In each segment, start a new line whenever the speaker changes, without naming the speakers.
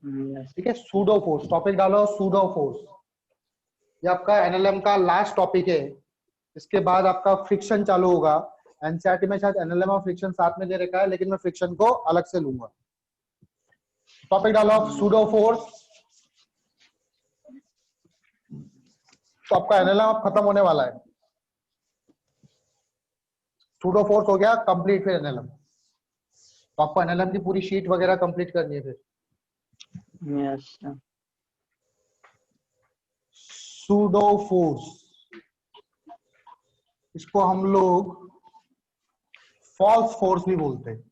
ठीक है, pseudo force, topic डालो सूडो फोर्स। ये आपका एनएलएम का लास्ट टॉपिक है। इसके बाद आपका फ्रिक्शन चालू होगा। एनसीईआरटी में शायद एनएलएम और फ्रिक्शन साथ में दे रखा है, लेकिन मैं फ्रिक्शन को अलग से लूंगा। टॉपिक डालो सूडो फोर्स। तो आपका एनएलएम अब खत्म होने वाला है। सूडो फोर्स हो गया कंप्लीट। फिर एनएलएम, तो आपको एनएलएम की पूरी शीट वगैरह कंप्लीट करनी है। फिर
यस
सूडो फोर्स, इसको हम लोग फॉल्स फोर्स भी बोलते हैं।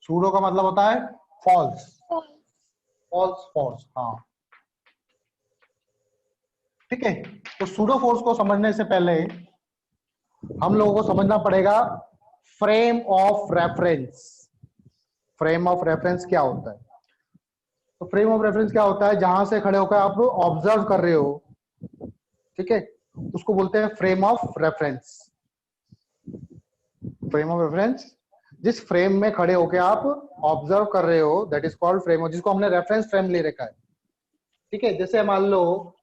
सूडो का मतलब होता है फॉल्स, फॉल्स फोर्स। हाँ ठीक है। तो सूडो फोर्स को समझने से पहले हम लोगों को समझना पड़ेगा frame of reference. Frame of reference क्या होता है? तो फ्रेम ऑफ रेफरेंस क्या होता है? जहां से खड़े होकर आप ऑब्जर्व कर रहे हो, ठीक है, उसको बोलते हैं frame of reference. Frame of reference, जिस फ्रेम में खड़े होकर आप ऑब्जर्व कर रहे हो, दैट इज कॉल्ड फ्रेम, जिसको हमने रेफरेंस फ्रेम ले रखा है। ठीक है, जैसे मान लो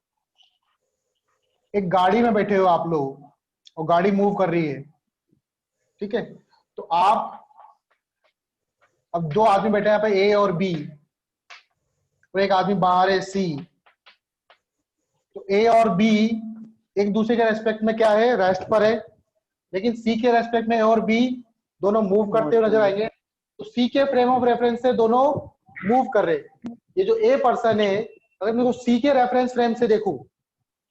एक गाड़ी में बैठे हो आप लोग और गाड़ी मूव कर रही है। ठीक है, तो आप, अब दो आदमी बैठे हैं यहाँ पे, ए और बी, और एक आदमी बाहर है सी। तो ए और बी एक दूसरे के रेस्पेक्ट में क्या है? रेस्ट पर है। लेकिन सी के रेस्पेक्ट में ए और बी दोनों मूव करते हुए नजर आएंगे। तो सी के फ्रेम ऑफ रेफरेंस से दोनों मूव कर रहे। ये जो ए पर्सन है, अगर मैं उसको सी के रेफरेंस फ्रेम से देखूं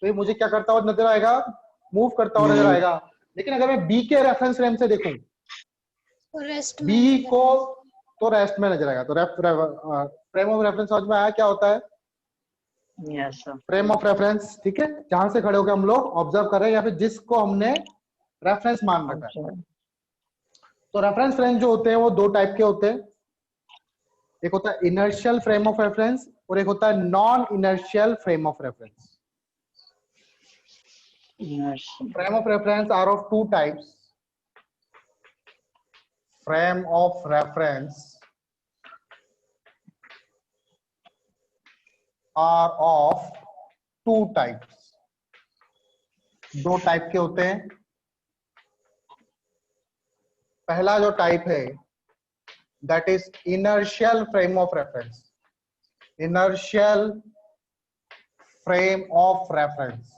तो ये मुझे क्या करता हुआ नजर आएगा? मूव करता हुआ नजर आएगा। लेकिन अगर मैं बी के रेफरेंस फ्रेम से देखूं, बी को, तो रेस्ट में नजर आएगा। तो फ्रेम ऑफ रेफरेंस समझ में आया क्या होता है?
यस
फ्रेम ऑफ रेफरेंस, ठीक है, जहां से खड़े होकर हम लोग ऑब्जर्व कर रहे हैं या फिर जिसको हमने रेफरेंस मान रखा है। तो रेफरेंस फ्रेम जो होते हैं वो दो टाइप के होते हैं। एक होता है इनर्शियल फ्रेम ऑफ रेफरेंस और एक होता है non inertial frame of reference. Frame of reference are of two types. Frame of reference are of two types. दो टाइप के होते हैं। पहला जो टाइप है that is inertial frame of reference. Inertial frame of reference,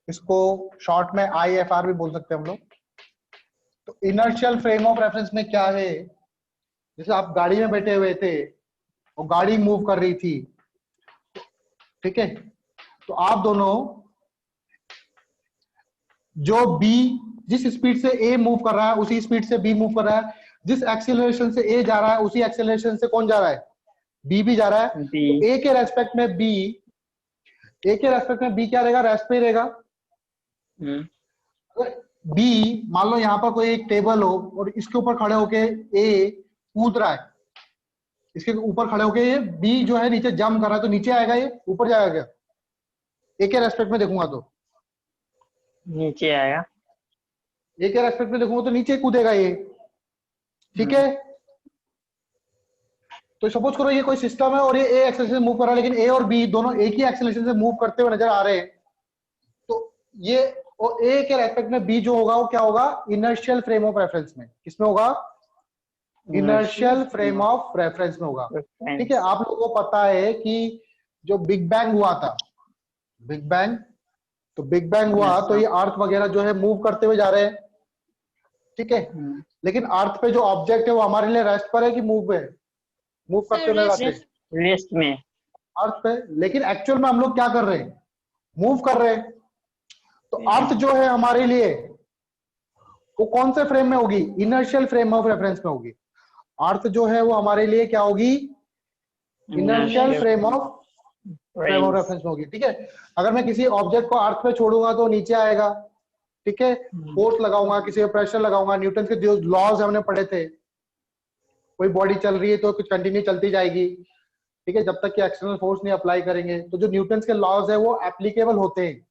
इसको short में IFR भी बोल सकते हैं हम लोग। तो इनर्शियल फ्रेम ऑफ रेफरेंस में क्या है? जैसे आप गाड़ी में बैठे हुए थे और गाड़ी मूव कर रही थी, ठीक है, तो आप दोनों, जो B जिस स्पीड से A मूव कर रहा है उसी स्पीड से B मूव कर रहा है। जिस एक्सेलरेशन से A जा रहा है उसी एक्सेलरेशन से कौन जा रहा है? B भी जा रहा है। तो A के रेस्पेक्ट में B क्या रहेगा? रेस्ट पे रहेगा। B, मान लो यहाँ पर कोई एक टेबल हो और इसके ऊपर खड़े होके A कूद रहा है, इसके ऊपर खड़े होके ये B जो है नीचे जंप कर रहा है, तो नीचे आएगा ये ऊपर जाएगा क्या? A के रेस्पेक्ट में देखूंगा तो
नीचे आएगा।
A के रेस्पेक्ट में देखूंगा तो नीचे कूदेगा ये। ठीक है, तो सपोज करो ये कोई सिस्टम है और ये A एक्सेलरेशन से मूव कर रहा है, लेकिन A और B दोनों एक ही एक्सेलरेशन से मूव करते हुए नजर आ रहे हैं। तो ये और A के रेस्पेक्ट में B जो होगा वो क्या होगा? इनर्शियल फ्रेम ऑफ रेफरेंस में। किसमें होगा? इनर्शियल फ्रेम ऑफ रेफरेंस में होगा। ठीक है, आप लोगों को पता है कि जो बिग बैंग हुआ था, बिग बैंग, तो बिग बैंग हुआ तो ये अर्थ वगैरह जो है मूव करते हुए जा रहे हैं। ठीक है, लेकिन अर्थ पे जो ऑब्जेक्ट है वो हमारे लिए रेस्ट पर है कि मूव पे? मूव करते हुए जाते हैं
रेस्ट में,
अर्थ पे। लेकिन एक्चुअल में हम लोग क्या कर रहे हैं? मूव कर रहे हैं। तो अर्थ जो है हमारे लिए वो कौन से फ्रेम में होगी? इनर्शियल फ्रेम ऑफ रेफरेंस में होगी। अर्थ जो है वो हमारे लिए क्या होगी? इनर्शियल फ्रेम ऑफ रेफरेंस में होगी। ठीक है, अगर मैं किसी ऑब्जेक्ट को अर्थ पे छोड़ूंगा तो नीचे आएगा। ठीक है, फोर्स लगाऊंगा, किसी पे प्रेशर लगाऊंगा, न्यूटन के जो लॉज हमने पढ़े थे, कोई बॉडी चल रही है तो कुछ कंटिन्यू चलती जाएगी। ठीक है, जब तक कि एक्सटर्नल फोर्स नहीं अप्लाई करेंगे। तो जो न्यूटन के लॉज है वो एप्लीकेबल होते हैं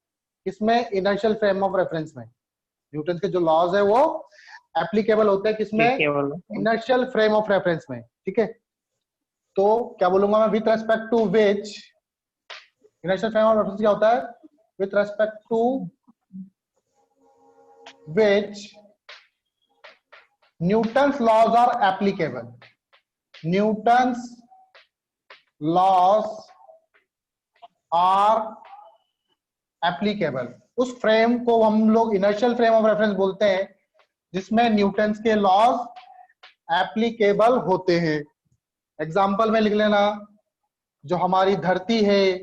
इसमें, इनर्शियल फ्रेम ऑफ रेफरेंस में। न्यूटन के जो लॉज है वो एप्लीकेबल होते हैं किसमें?
केवल
इनर्शियल फ्रेम ऑफ रेफरेंस में, ठीक है। तो क्या बोलूंगा मैं, with respect to which, inertial frame of reference क्या होता है? With respect to which Newton's laws are applicable, Newton's laws are applicable. उस फ्रेम को हम लोग इनर्शियल फ्रेम ऑफ रेफरेंस बोलते हैं जिसमें न्यूटन्स के लॉज एप्लीकेबल होते हैं। एग्जाम्पल में लिख लेना, जो हमारी धरती है,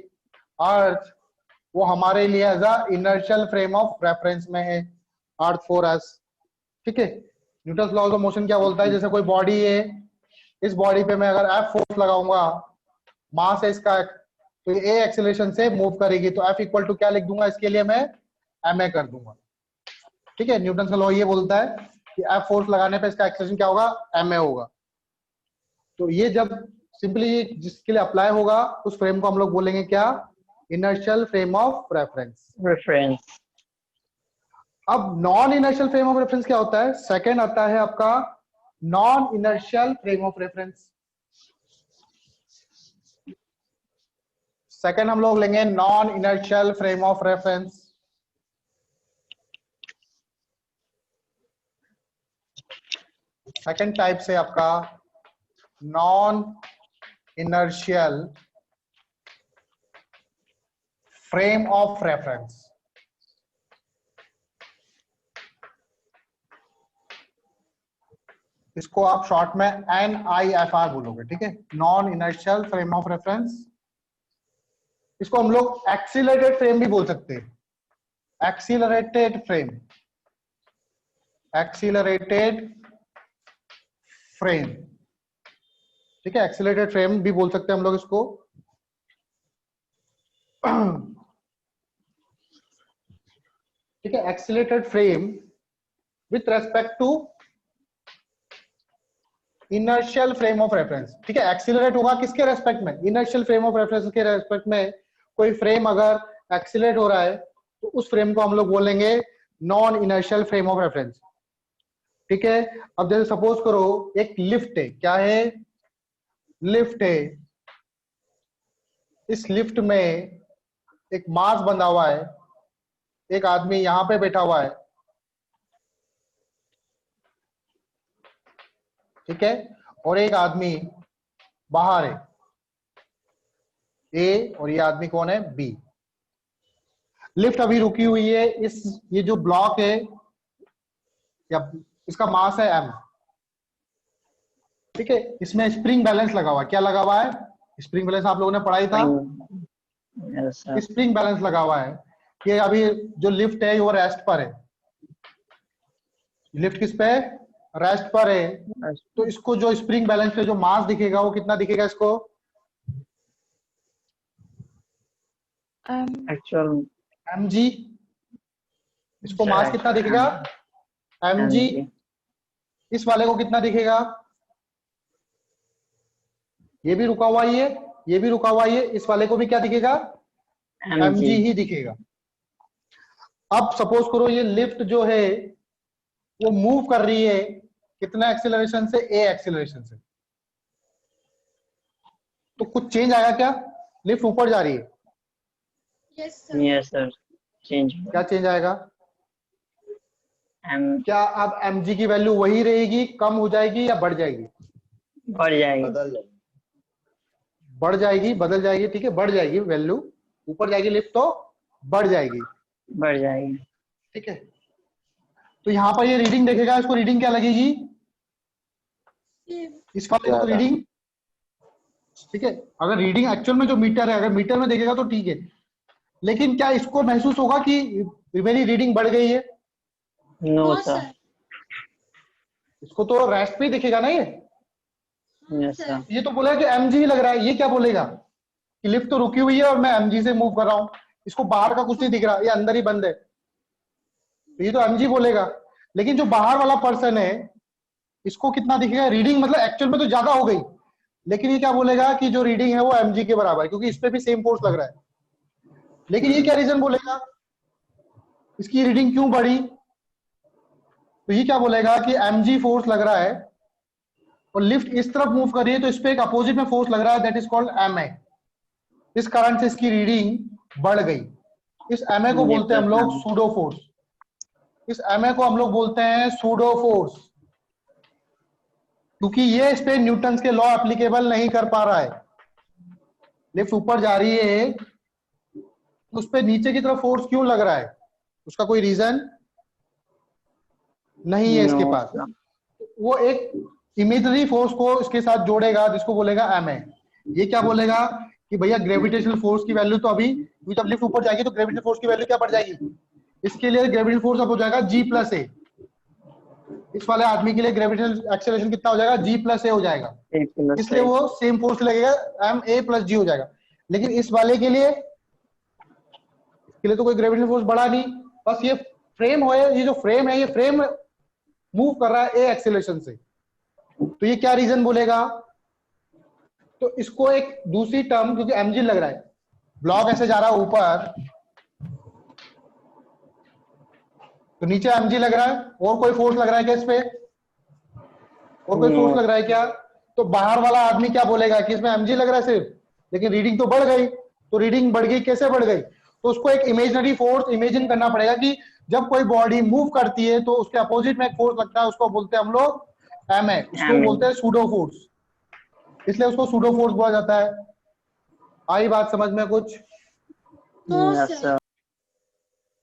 अर्थ, वो हमारे लिए as a inertial frame of reference में है, अर्थ फॉर अस, ठीक है। न्यूटन्स लॉज ऑफ मोशन क्या बोलता है? जैसे कोई बॉडी है, इस बॉडी पे मैं अगर F फोर्स लगाऊंगा, मास है इसका, तो ये A एक्सेलरेशन से मूव करेगी, तो F इक्वल टू क्या लिख दूंगा इसके लिए मैं? ma कर दूंगा, ठीक है। न्यूटन का लॉ ये बोलता है कि F फोर्स लगाने पे इसका एक्सेलरेशन क्या होगा? ma होगा। तो ये जब सिंपली जिसके लिए अप्लाई होगा उस फ्रेम को हम लोग बोलेंगे क्या? Inertial frame of reference.
Reference.
अब non inertial frame of reference क्या होता है? सेकंड आता है आपका non inertial frame of reference. Second हम लोग लेंगे non inertial frame of reference. Second type से आपका non inertial frame of reference. इसको आप शॉर्ट में NIFR बोलोगे, ठीक है, non inertial frame of reference. इसको हम लोग एक्सीलरेटेड फ्रेम भी बोल सकते हैं, एक्सीलरेटेड फ्रेम, एक्सीलरेटेड फ्रेम, ठीक है, एक्सीलरेटेड फ्रेम भी बोल सकते हैं हम लोग इसको। ठीक है, accelerated frame with respect to inertial frame of reference, ठीक है। एक्सीलरेट होगा किसके रेस्पेक्ट में? इनर्शियल फ्रेम ऑफ रेफरेंस के रेस्पेक्ट में। कोई फ्रेम अगर एक्सीलरेट हो रहा है तो उस फ्रेम को हम लोग बोलेंगे non inertial frame of reference, ठीक है। अब जैसे सपोज करो एक लिफ्ट है, क्या है? लिफ्ट है। इस लिफ्ट में एक मास बंधा हुआ है, एक आदमी यहां पे बैठा हुआ है, ठीक है, और एक आदमी बाहर है, ए, और ये आदमी कौन है? बी। लिफ्ट अभी रुकी हुई है, ये जो ब्लॉक है या इसका मास है m, ठीक है। इसमें स्प्रिंग बैलेंस लगा हुआ है, क्या लगा हुआ है? स्प्रिंग बैलेंस आप लोगों ने पढ़ाई था, स्प्रिंग बैलेंस लगा हुआ है कि अभी जो लिफ्ट है वो रेस्ट पर है। लिफ्ट किस पे? रेस्ट पर है। तो इसको जो स्प्रिंग बैलेंस पे जो मास दिखेगा वो कितना दिखेगा इसको?
Actual
mg। इसको मास कितना दिखेगा? mg। इस वाले को कितना दिखेगा? ये भी रुका हुआ ही है, ये भी रुका हुआ ही है, इस वाले को भी क्या दिखेगा? mg ही दिखेगा। अब सपोज करो ये लिफ्ट जो है वो मूव कर रही है कितना एक्सीलरेशन से? a एक्सीलरेशन से। तो कुछ चेंज आया क्या? लिफ्ट ऊपर जा रही है,
यस सर, चेंज।
क्या चेंज आएगा?
एम
क्या अब mg की वैल्यू वही रहेगी, कम हो जाएगी या बढ़ जाएगी?
बढ़ जाएगी,
बढ़ जाएगी, बदल जाएगी, ठीक है, बढ़ जाएगी वैल्यू, ऊपर जाएगी लिफ्ट तो बढ़ जाएगी,
बढ़ जाएगी,
ठीक है। तो यहाँ पर ये रीडिंग देखेगा, इसको रीडिंग क्या लगेगी? इस वाले को रीडिंग, ठीक है। अगर रीडिंग एक्चुअल में जो मीटर है, अगर मीटर में देखेगा तो ठीक है, लेकिन क्या इसको महसूस होगा कि मेरी रीडिंग बढ़ गई है?
No sir.
इसको तो रेस्ट पे दिखेगा ना ये।
Yes sir.
ये तो बोलेगा कि mg ही लग रहा है, ये क्या बोलेगा कि लिफ्ट तो रुकी हुई है और मैं mg से मूव कर रहा हूं, इसको बाहर का कुछ नहीं दिख रहा, ये अंदर ही बंद है, तो ये तो mg बोलेगा। लेकिन जो बाहर वाला पर्सन है इसको कितना दिखेगा? रीडिंग मतलब एक्चुअल में तो ज्यादा हो गई, लेकिन ये क्या बोलेगा कि जो रीडिंग है वो mg के बराबर है, क्योंकि इस पे भी सेम फोर्स लग रहा है। लेकिन ये क्या रीजन बोलेगा इसकी रीडिंग क्यों बढ़ी? तो ये क्या बोलेगा कि mg फोर्स लग रहा है और लिफ्ट इस तरफ मूव कर रही है, तो इस पे एक अपोजिट में फोर्स लग रहा है, दैट इज कॉल्ड ma। इस कारण से इसकी रीडिंग बढ़ गई। इस ma को
ये
बोलते हैं हम
प्लस
लोग
M।
Pseudo force. इस ma को हम लोग बोलते हैं सूडो फोर्स, क्योंकि ये इस पे न्यूटन के लॉ एप्लीकेबल नहीं कर पा रहा है। लिफ्ट ऊपर जा रही है, उस पे नीचे की तरफ फोर्स क्यों लग रहा है? उसका कोई रीजन नहीं है इसके
नो
पास।
सर।
वो एक इमेजनरी फोर्स को इसके साथ जोड़ेगा, जिसको बोलेगा ma। ये क्या बोलेगा कि भैया ग्रेविटेशनल फोर्स की वैल्यू तो अभी जब लिफ्ट ऊपर जाएगी तो ग्रेविटेशनल फोर्स की वैल्यू क्या बढ़ जाएगी? इसके लिए ग्रेविटेशनल फोर्स अब हो जाएगा g+a। इस वाले आदमी के लिए ग्रेविटेशनल एक्सेलरेशन कितना हो जाएगा? g+a हो जाएगा।
एक प्लस
इसलिए वो सेम फोर्स लगेगा, ma+g हो जाएगा। लेकिन इस वाले के लिए तो कोई ग्रेविटेशनल फोर्स बढ़ा नहीं, बस ये फ्रेम हो, ये जो फ्रेम है, ये फ्रेम मूव कर रहा है ए एक्सेलरेशन से। तो ये क्या रीजन बोलेगा? तो इसको एक दूसरी टर्म, क्योंकि mg लग रहा है, ब्लॉक ऐसे जा रहा है ऊपर, तो नीचे mg लग रहा है, और कोई फोर्स लग रहा है क्या इस पे? और कोई फोर्स लग रहा है क्या? तो बाहर वाला आदमी क्या बोलेगा कि इसमें mg लग रहा है सिर्फ, लेकिन रीडिंग तो बढ़ गई। तो रीडिंग बढ़ गई, कैसे बढ़ गई? तो उसको एक इमेजिनरी फोर्स इमेजिन करना पड़ेगा कि जब कोई बॉडी मूव करती है तो उसके अपोजिट में एक फोर्स लगता है, उसको बोलते हैं हम लोग ma। उसको बोलते हैं सूडो फोर्स, इसलिए उसको सूडो फोर्स बोला जाता है। आई बात समझ में कुछ?
Yes sir.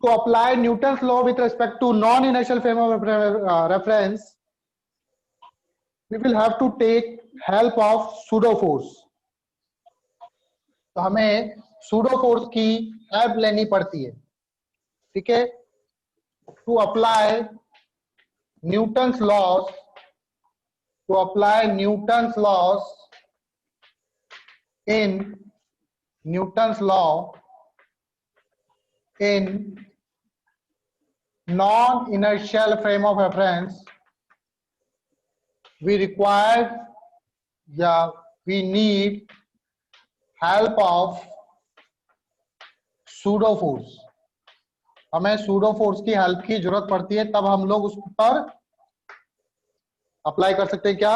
To apply Newton's law with respect to non-inertial frame of reference, we will have to take help of pseudo force। तो हमें pseudo force की हेल्प लेनी पड़ती है, ठीक है? To apply Newton's laws, to apply Newton's laws in Newton's law in non-inertial frame of reference, we require, yeah, we need help of pseudo force. हमें pseudo force की हेल्प की जरूरत पड़ती है, तब हम लोग उस पर अप्लाई कर सकते हैं क्या?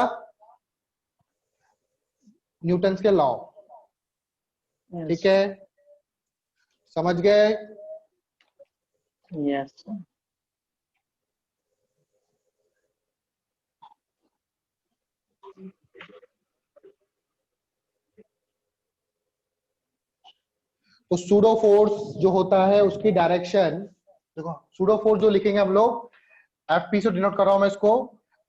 न्यूटन्स के लॉ। ठीक है, समझ गए?
Yes sir.
तो सूडो फोर्स जो होता है उसकी डायरेक्शन देखो, सूडो फोर्स जो लिखेंगे हम लोग, एफपी से डिनोट कर रहा हूं मैं इसको।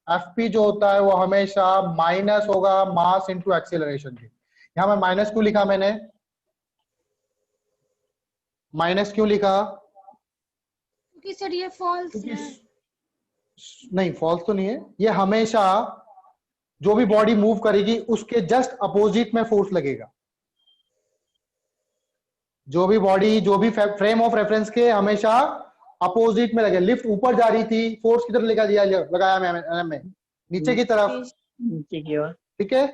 एफपी जो होता है वो हमेशा माइनस होगा मास इनटू एक्सेलरेशन के। यहां मैं माइनस क्यों लिखा? मैंने माइनस क्यों लिखा?
क्योंकि सर ये फॉल्स है।
नहीं, फॉल्स तो नहीं है, ये हमेशा जो भी बॉडी मूव करेगी उसके जस्ट अपोजिट में फोर्स लगेगा। जो भी बॉडी, जो भी फ्रेम ऑफ रेफरेंस के हमेशा अपोजिट में लगे। लिफ्ट ऊपर जा रही थी, फोर्स किधर लगाया मैंने? नीचे की तरफ,
नीचे की ओर।
ठीक है?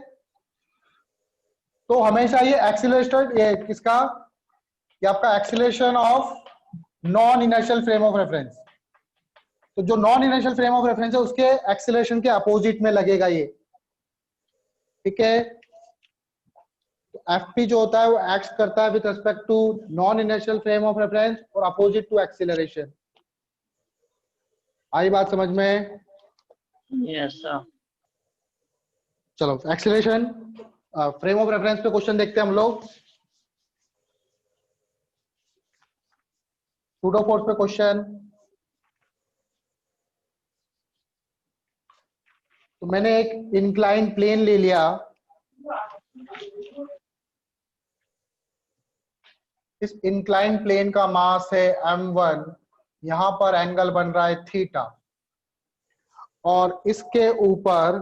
तो हमेशा ये एक्सीलरेशन, ये किसका? ये आपका acceleration of non inertial frame of reference. तो जो non inertial frame of reference है उसके एक्सीलरेशन के अपोजिट में लगेगा ये, ठीक है? एफपी जो होता है वो एक्ट करता है with respect to non inertial frame of reference और अपोजिट टू एक्सीलरेशन। आई बात समझ में?
Yes sir.
चलो एक्सीलरेशन फ्रेम ऑफ रेफरेंस पे क्वेश्चन देखते हैं हम लोग। सूडो फोर्स पे क्वेश्चन। तो मैंने एक इंक्लाइन प्लेन ले लिया, इस इंक्लाइन प्लेन का मास है m1, यहां पर एंगल बन रहा है थीटा, और इसके ऊपर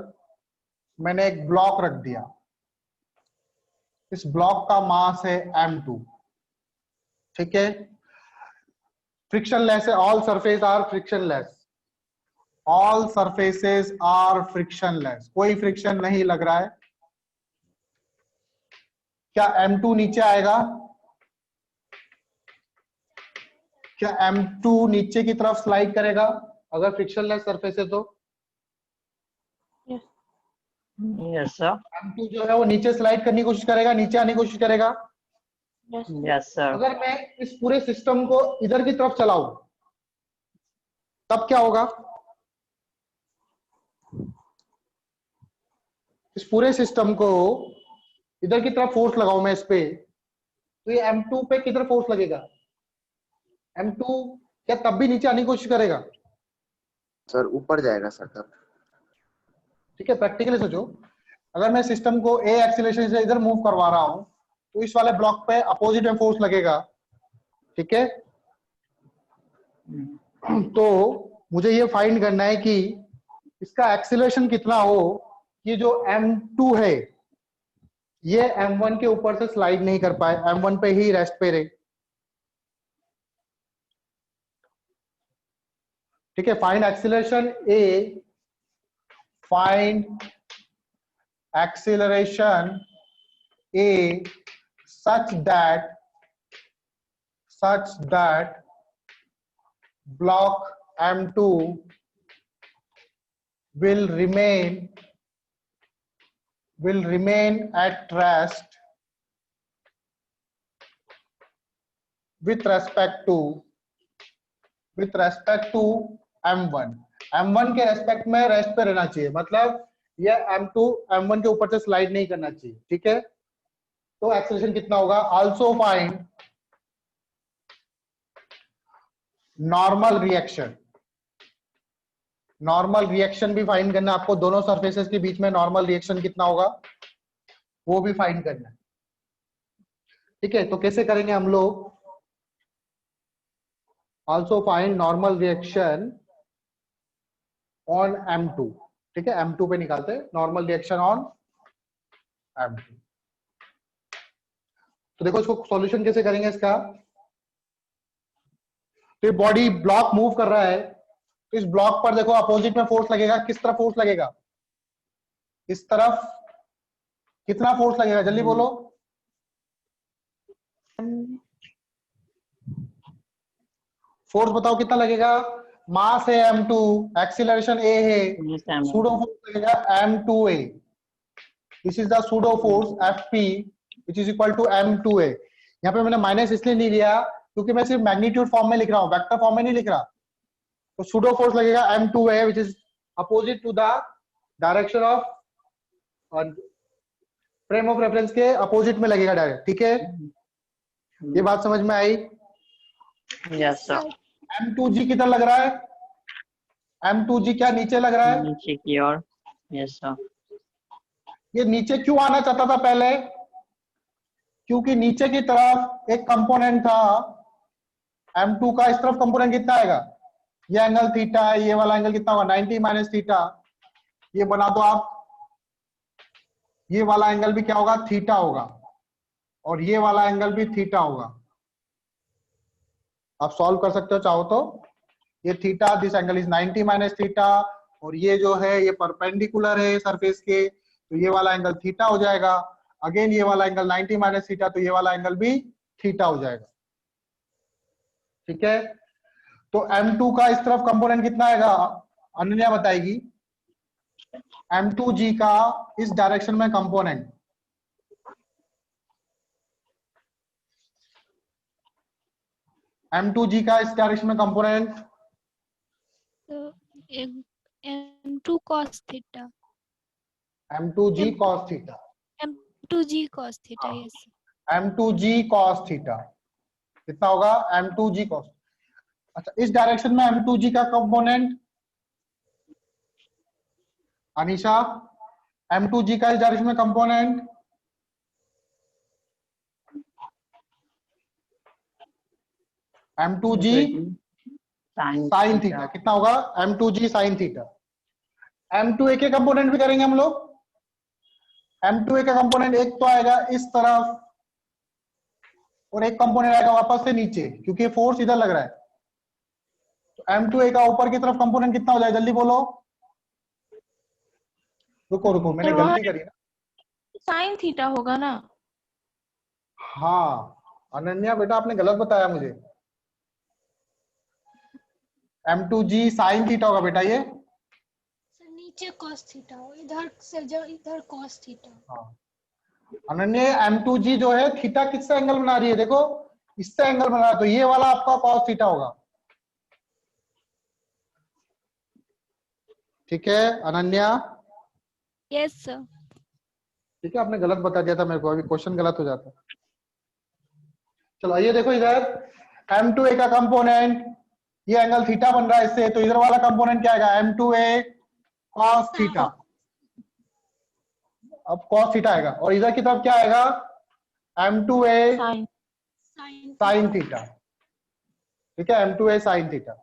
मैंने एक ब्लॉक रख दिया। इस ब्लॉक का मास है m2, ठीक है? फ्रिक्शनलेस है, all surface are frictionless, all surfaces are frictionless, कोई फ्रिक्शन नहीं लग रहा है। क्या m2 नीचे आएगा? क्या m2 नीचे की तरफ स्लाइड करेगा? अगर फ्रिक्शनलेस सरफेस है तो
Yes, sir.
M2 जो है वो नीचे स्लाइड करने की कोशिश करेगा, नीचे आने की कोशिश करेगा।
Yes, sir.
अगर मैं इस पूरे सिस्टम को इधर की तरफ चलाऊं तब क्या होगा? इस पूरे सिस्टम को इधर की तरफ फोर्स लगाऊं मैं इस पे, तो ये M2 पे किधर फोर्स लगेगा? M2 क्या तब भी नीचे आने की कोशिश करेगा?
सर ऊपर जाएगा सर तब।
ठीक है, प्रैक्टिकली सोचो, अगर मैं सिस्टम को ए एक्सीलरेशन से इधर मूव करवा रहा हूं तो इस वाले ब्लॉक पे अपोजिट में फोर्स लगेगा। ठीक है, तो मुझे ये फाइंड करना है कि इसका एक्सीलरेशन कितना हो कि जो M2 है ये M1 के ऊपर से स्लाइड नहीं कर पाए, M1 पे ही रेस्ट पे रहे। ठीक है, find acceleration A, find acceleration A such that block M2 will remain at rest with respect to M1। M1 के रेस्पेक्ट में रेस्ट पे रहना चाहिए, मतलब ये M2 M1 के ऊपर से स्लाइड नहीं करना चाहिए। ठीक है, तो एक्सेलरेशन कितना होगा? Also find normal reaction. Normal reaction भी फाइंड करना है आपको, दोनों सरफेसेस के बीच में नॉर्मल रिएक्शन कितना होगा वो भी फाइंड करना है। ठीक है, तो कैसे करेंगे हम लोग? Also find normal reaction on M2। ठीक है, M2 पे निकालते हैं नॉर्मल रिएक्शन ऑन M2। तो देखो इसको सॉल्यूशन कैसे करेंगे इसका। तो ये बॉडी ब्लॉक मूव कर रहा है, तो इस ब्लॉक पर देखो अपोजिट में फोर्स लगेगा। किस तरफ फोर्स लगेगा? इस तरफ। कितना फोर्स लगेगा जल्दी बोलो। फोर्स बताओ कितना लगेगा? मास है M2, एक्सीलरेशन A है,
Yes, sir.
सूडो फोर्स लगेगा M2A। This is the pseudo force FP which is equal to M2A। यहाँ पे मैंने माइनस इसलिए नहीं लिया क्योंकि मैं सिर्फ मैग्नीट्यूड फॉर्म में लिख रहा हूँ, वेक्टर फॉर्म में नहीं लिख रहा। तो सूडो फोर्स लगेगा M2A which is opposite to the direction of frame of reference के अपोजिट में लगेगा डायरेक्ट। ठीक है, ये बात समझ में आई?
Yes, sir.
M2G किधर लग रहा है? M2G क्या नीचे लग रहा है?
नीचे की ओर। Yes, sir.
ये नीचे क्यों आना चाहता था पहले? क्योंकि नीचे की तरफ एक कंपोनेंट था M2 का। इस तरफ कंपोनेंट कितना आएगा? ये एंगल थीटा है, ये वाला एंगल कितना होगा? 90 माइनस थीटा। ये बना दो आप, ये वाला एंगल भी क्या होगा? थीटा होगा, और ये वाला एंगल भी थीटा होगा। आप सॉल्व कर सकते हो चाहो तो। ये theta, this angle is 90 minus theta, और ये जो है ये परपेंडिकुलर है सरफेस के, तो ये वाला एंगल थीटा हो जाएगा। अगेन ये वाला एंगल 90 माइनस थीटा, तो ये वाला एंगल भी थीटा हो जाएगा। ठीक है, तो M2 का इस तरफ कंपोनेंट कितना आएगा? अनन्या बताएगी। M2G का इस डायरेक्शन में कंपोनेंट M2G का इस डायरेक्शन में component
M2 cos theta.
M2G cos theta.
M2G cos theta. Yes.
M2G cos theta कितना होगा? M2G cos। अच्छा, इस डायरेक्शन में M2G का कंपोनेंट अनीशा, M2G का इस डायरेक्शन में कंपोनेंट M2G साइन थीटा कितना होगा? M2G sine theta. M2A के कंपोनेंट भी करेंगे हम लोग। M2A का कंपोनेंट एक तो आएगा इस तरफ, और एक कंपोनेंट आएगा वापस से नीचे, क्योंकि फोर्स इधर लग रहा है। तो M2A का ऊपर की तरफ कंपोनेंट कितना हो जाएगा? जल्दी बोलो। रुको मैंने गलती करी ना।
साइन थीटा होगा ना?
हाँ अनन्या बेटा, आपने गलत बताया मुझे। m2g sin थीटा होगा बेटा ये।
सर नीचे cos थीटा हो, इधर से जो इधर cos थीटा।
हाँ अनन्य m2g जो है थीटा किससे एंगल बना रही है, देखो इससे एंगल बना रहा है, तो ये वाला आपका cos थीटा होगा। ठीक है अनन्या,
Yes, sir.
ठीक है आपने गलत बता दिया था मेरे को, अभी क्वेश्चन गलत हो जाता। चलो ये देखो इधर m2a का कंपोनेंट, ये एंगल थीटा बन रहा है इससे, तो इधर वाला कंपोनेंट क्या आएगा, m2a cos थीटा। अब cos थीटा आएगा, और इधर की तरफ क्या आएगा, m2a
साइन
sin थीटा। ठीक है m2a sin थीटा।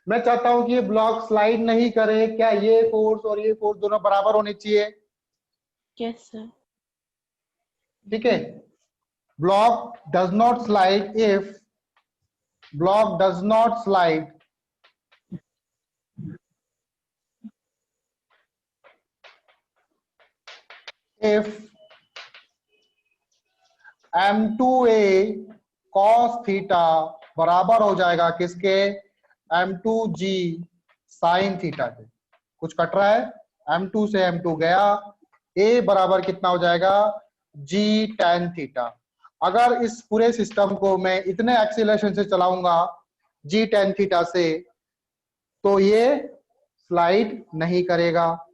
मैं चाहता हूं कि ये ब्लॉक स्लाइड नहीं करे, क्या ये फोर्स और ये फोर्स दोनों बराबर होने चाहिए।
यस सर
ठीक है, block does not slide if block does not slide if m2a cos theta बराबर हो जाएगा किसके, m2g sin थीटा के। कुछ कट रहा है, m2 से m2 गया, a बराबर कितना हो जाएगा, g tan थीटा। अगर इस पूरे सिस्टम को मैं इतने एक्सीलरेशन से चलाऊंगा g tan थीटा से, तो ये स्लाइड नहीं करेगा।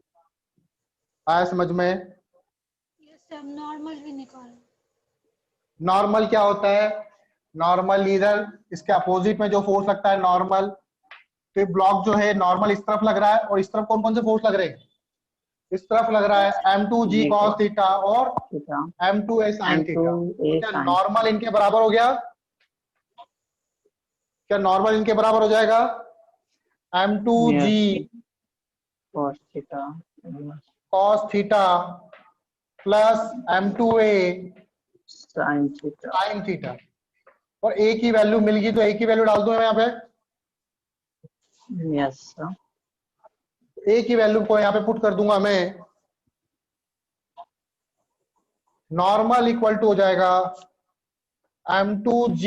आया समझ में।
ये सब नॉर्मल भी निकालो।
नॉर्मल क्या होता है, नॉर्मल इधर इसके अपोजिट में जो फोर्स लगता है नॉर्मल, तो ब्लॉक जो है नॉर्मल इस तरफ लग रहा है, और इस तरफ कौन कौन से फोर्स लग रहे हैं, इस तरफ लग रहा है m2g cos थीटा और
theta
m2a sin theta.
m2a
क्या
sin
नॉर्मल इनके बराबर हो गया, क्या नॉर्मल इनके बराबर हो जाएगा, m2g
cos theta
cos theta plus m2a
sin theta.
sin theta. और a की वैल्यू मिल गई, तो a की वैल्यू डाल दूं मैं यहाँ पे,
यस सर
a की वैल्यू को यहाँ पे पुट कर दूंगा मैं, नॉर्मल इक्वल टू हो जाएगा m2g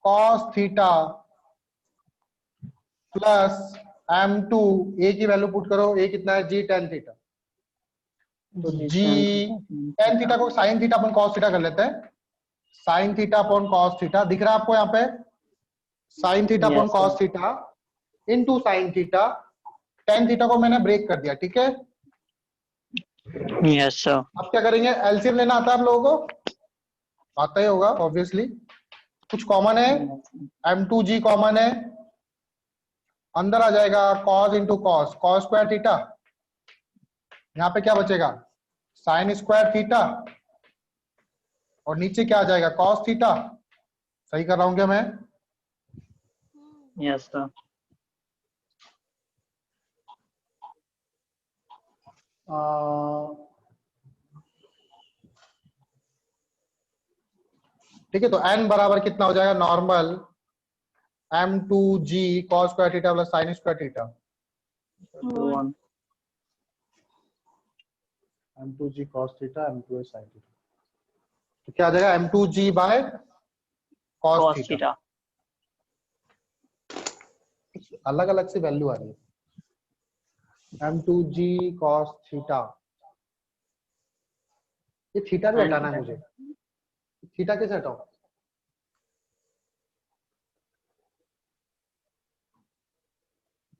cos theta plus m2, a की वैल्यू पुट करो, a कितना है, g tan थीटा। तो g tan थीटा को sin थीटा अपन cos थीटा कर लेते हैं, sin theta upon cos theta दिख रहा है आपको यहाँ पे, sin theta upon
Yes,
cos
sir.
Theta into sin theta, tan theta को मैंने ब्रेक कर दिया। ठीक है,
यस सर
अब क्या करेंगे, एलसीएम लेना आता है आप लोगों को, आता ही होगा ऑब्वियसली। कुछ कॉमन है, m2g कॉमन है, अंदर आ जाएगा cos into cos, cos square theta, यहाँ पे क्या बचेगा, sin स्क्वायर थीटा, और नीचे क्या आ जाएगा, cos थीटा। सही कर रहा हूँ क्या मैं,
यस सर
ठीक है, तो n बराबर कितना हो जाएगा, normal m2g cos square theta plus sin square theta, m2g cos theta m2a sin theta, तो क्या आ जाएगा, m2g by cos
cos
theta.
Theta
अलग अलग सी वैल्यू आ रही है, m2g cos थीटा, ये थीटा भी हटाना है मुझे, थीटा कैसे हटाओ,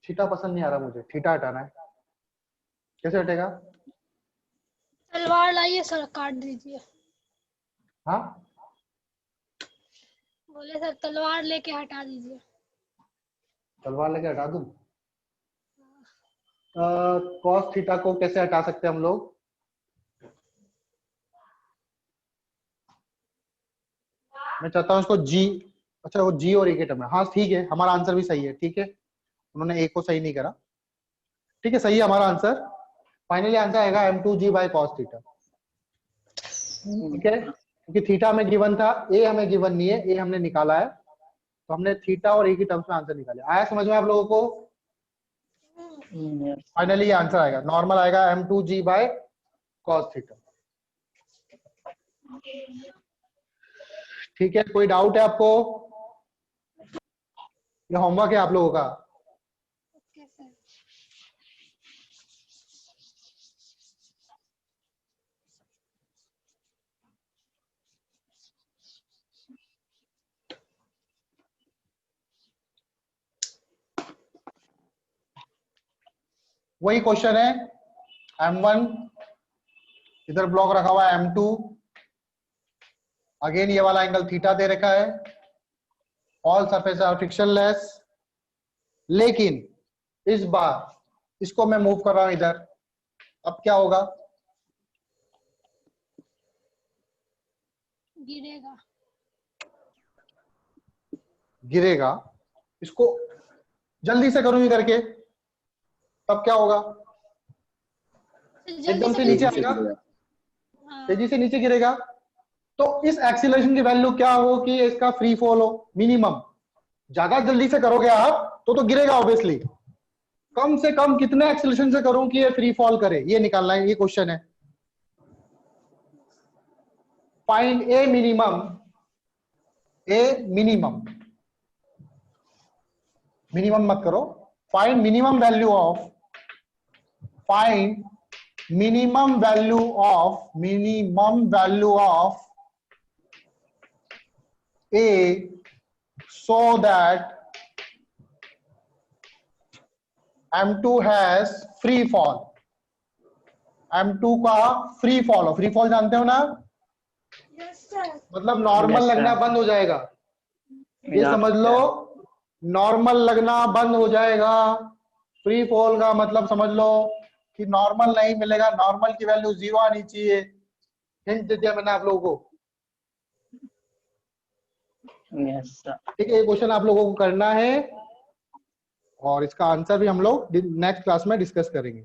थीटा पसंद नहीं आ रहा मुझे, थीटा हटाना है, कैसे हटेगा,
तलवार लाइए सर, काट दीजिए।
हाँ
बोले सर तलवार लेके हटा दीजिए।
तलवार लेके हटा दूं, cos थीटा को कैसे हटा सकते हैं हम लोग, मैं चाहता हूं इसको g, अच्छा वो g और a के टर्म में, हाँ ठीक है हमारा आंसर भी सही है। ठीक है, उन्होंने a को सही नहीं करा, ठीक है सही है हमारा आंसर, फाइनली आंसर आएगा m2g बाय cos थीटा। ठीक है, क्योंकि थीटा हमें गिवन था, a हमें गिवन नहीं है, a हमने निकाला है, तो हमने थीटा और a की टर्म्स में आंसर निकाले। आया समझ में आप लोगों को,
यस
फाइनली ये आंसर आएगा, नॉर्मल आएगा m2g बाय cos थीटा। ठीक है, कोई डाउट है आपको, ये होमवर्क है आप लोगों का।
Okay sir.
वही क्वेश्चन है, M1 इधर ब्लॉक रखा हुआ है, M2 अगेन ये वाला एंगल थीटा दे रखा है, ऑल सरफेस आर फ्रिक्शनलेस, लेकिन इस बार इसको मैं मूव कर रहा हूं इधर। अब क्या होगा?
गिरेगा।
गिरेगा। इसको जल्दी से करूंगी करके, तब क्या होगा?
जल्दी
एकदम से
से
नीचे
तेजी से
आएगा,
गिरेगा।
हाँ,
तेजी से नीचे गिरेगा। तो इस एक्सीलरेशन की वैल्यू क्या हो कि इसका फ्री फॉल हो मिनिमम। ज्यादा जल्दी से करोगे आप तो गिरेगा ऑब्वियसली। कम से कम कितने एक्सीलरेशन से करूं कि ये फ्री फॉल करे, ये निकालना है, ये क्वेश्चन है। फाइंड ए मिनिमम, मिनिमम मत करो, find minimum value of, find minimum value of A so that M2 has free fall। M2 का फ्री फॉल हो, फ्री फॉल जानते हो ना, मतलब नॉर्मल
Yes, sir.
लगना बंद हो जाएगा। ये
Yeah,
समझ लो, नॉर्मल लगना बंद हो जाएगा। फ्री फॉल का मतलब समझ लो कि नॉर्मल नहीं मिलेगा, नॉर्मल की वैल्यू 0 आनी चाहिए। हिंट दे दिया मैंने आप लोगों को।
yes, sir.
ठीक है, ये क्वेश्चन आप लोगों को करना है और इसका आंसर भी हम लोग नेक्स्ट क्लास में डिस्कस करेंगे।